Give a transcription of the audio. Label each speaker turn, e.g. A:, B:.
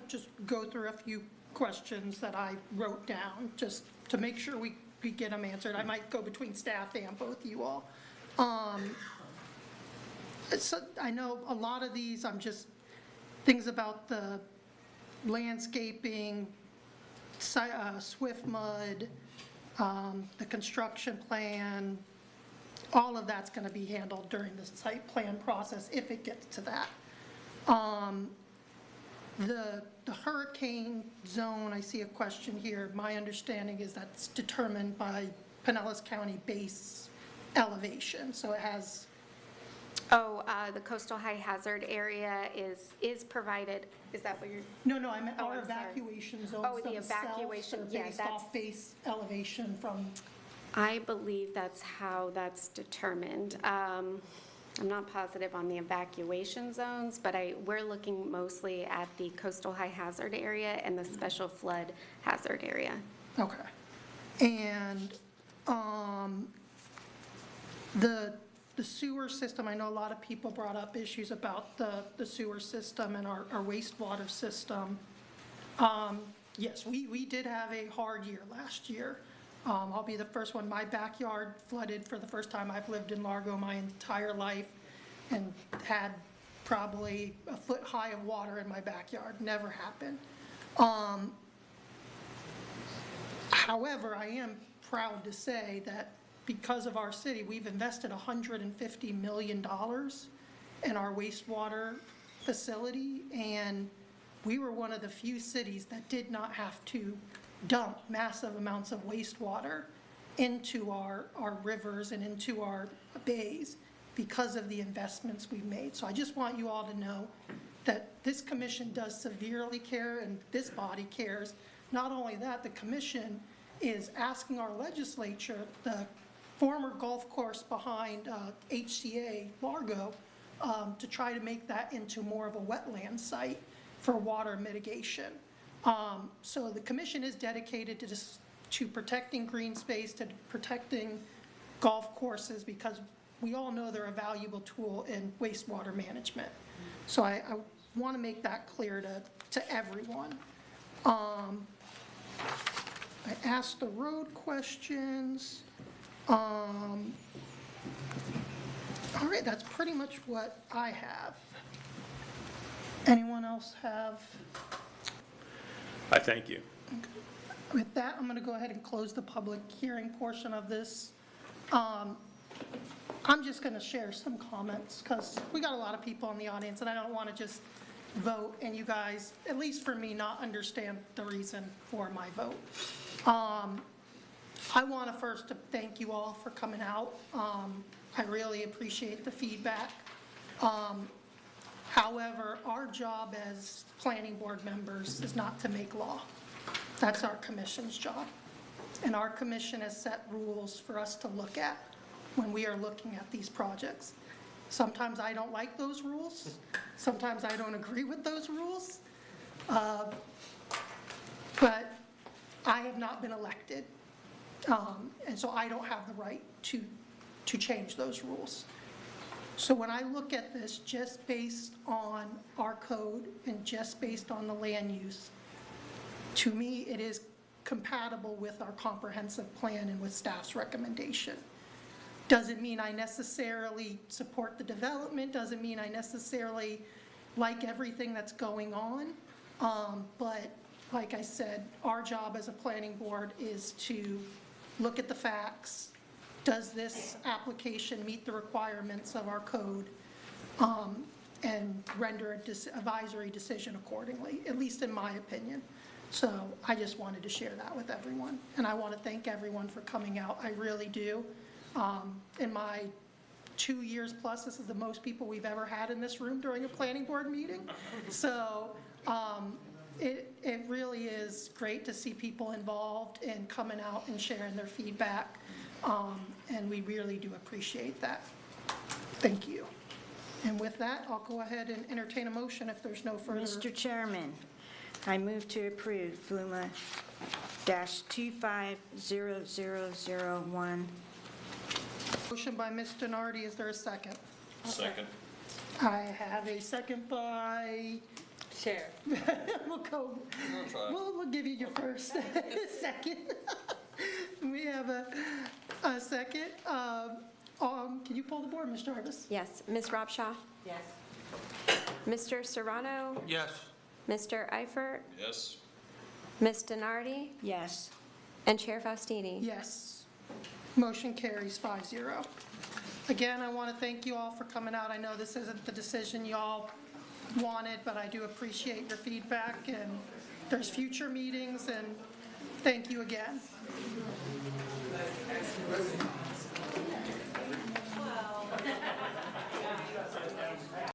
A: just go through a few questions that I wrote down, just to make sure we get them answered. I might go between staff and both you all. So I know a lot of these, I'm just, things about the landscaping, swift mud, the construction plan, all of that's going to be handled during the site plan process if it gets to that. The hurricane zone, I see a question here. My understanding is that's determined by Pinellas County base elevation. So it has.
B: Oh, the coastal high hazard area is provided. Is that what you're?
A: No, I meant our evacuation zones.
B: Oh, the evacuation, yeah,
A: based off base elevation from.
B: I believe that's how that's determined. I'm not positive on the evacuation zones, but we're looking mostly at the coastal high hazard area and the special flood hazard area.
A: Okay. And the sewer system, I know a lot of people brought up issues about the sewer system and our wastewater system. Yes, we did have a hard year last year. I'll be the first one. My backyard flooded for the first time. I've lived in Largo my entire life and had probably a foot high of water in my backyard. Never happened. However, I am proud to say that because of our city, we've invested $150 million in our wastewater facility, and we were one of the few cities that did not have to dump massive amounts of wastewater into our rivers and into our bays because of the investments we've made. So I just want you all to know that this commission does severely care, and this body cares. Not only that, the commission is asking our legislature, the former golf course behind HCA Largo, to try to make that into more of a wetland site for water mitigation. So the commission is dedicated to protecting green space, to protecting golf courses, because we all know they're a valuable tool in wastewater management. So I want to make that clear to everyone. I asked the road questions. All right, that's pretty much what I have. Anyone else have?
C: I thank you.
A: Okay. With that, I'm going to go ahead and close the public hearing portion of this. I'm just going to share some comments because we got a lot of people in the audience, and I don't want to just vote and you guys, at least for me, not understand the reason for my vote. I want to first thank you all for coming out. I really appreciate the feedback. However, our job as planning board members is not to make law. That's our commission's job. And our commission has set rules for us to look at when we are looking at these projects. Sometimes I don't like those rules. Sometimes I don't agree with those rules. But I have not been elected. And so I don't have the right to change those rules. So when I look at this just based on our code and just based on the land use, to me it is compatible with our comprehensive plan and with staff's recommendation. Doesn't mean I necessarily support the development, doesn't mean I necessarily like everything that's going on, but like I said, our job as a planning board is to look at the facts. Does this application meet the requirements of our code, and render an advisory decision accordingly, at least in my opinion. So I just wanted to share that with everyone, and I want to thank everyone for coming out. I really do. In my 2 years plus, this is the most people we've ever had in this room during a planning board meeting. So it really is great to see people involved and coming out and sharing their feedback. And we really do appreciate that. Thank you. And with that, I'll go ahead and entertain a motion if there's no further.
D: Mr. Chairman, I move to approve FLUMA-250001.
A: Motion by Ms. Donardi. Is there a second?
C: Second.
A: I have a second by
D: Share.
A: We'll go, we'll give you your first, second. We have a second. Can you pull the board, Ms. Jarvis?
E: Yes. Ms. Robshaw?
D: Yes.
E: Mr. Serrano?
F: Yes.
E: Mr. Eifert?
F: Yes.
E: Ms. Denardi?
D: Yes.
E: And Chair Faustini?
A: Yes. Motion carries 5-0. Again, I want to thank you all for coming out. I know this isn't the decision y'all wanted, but I do appreciate your feedback, and there's future meetings, and thank you again.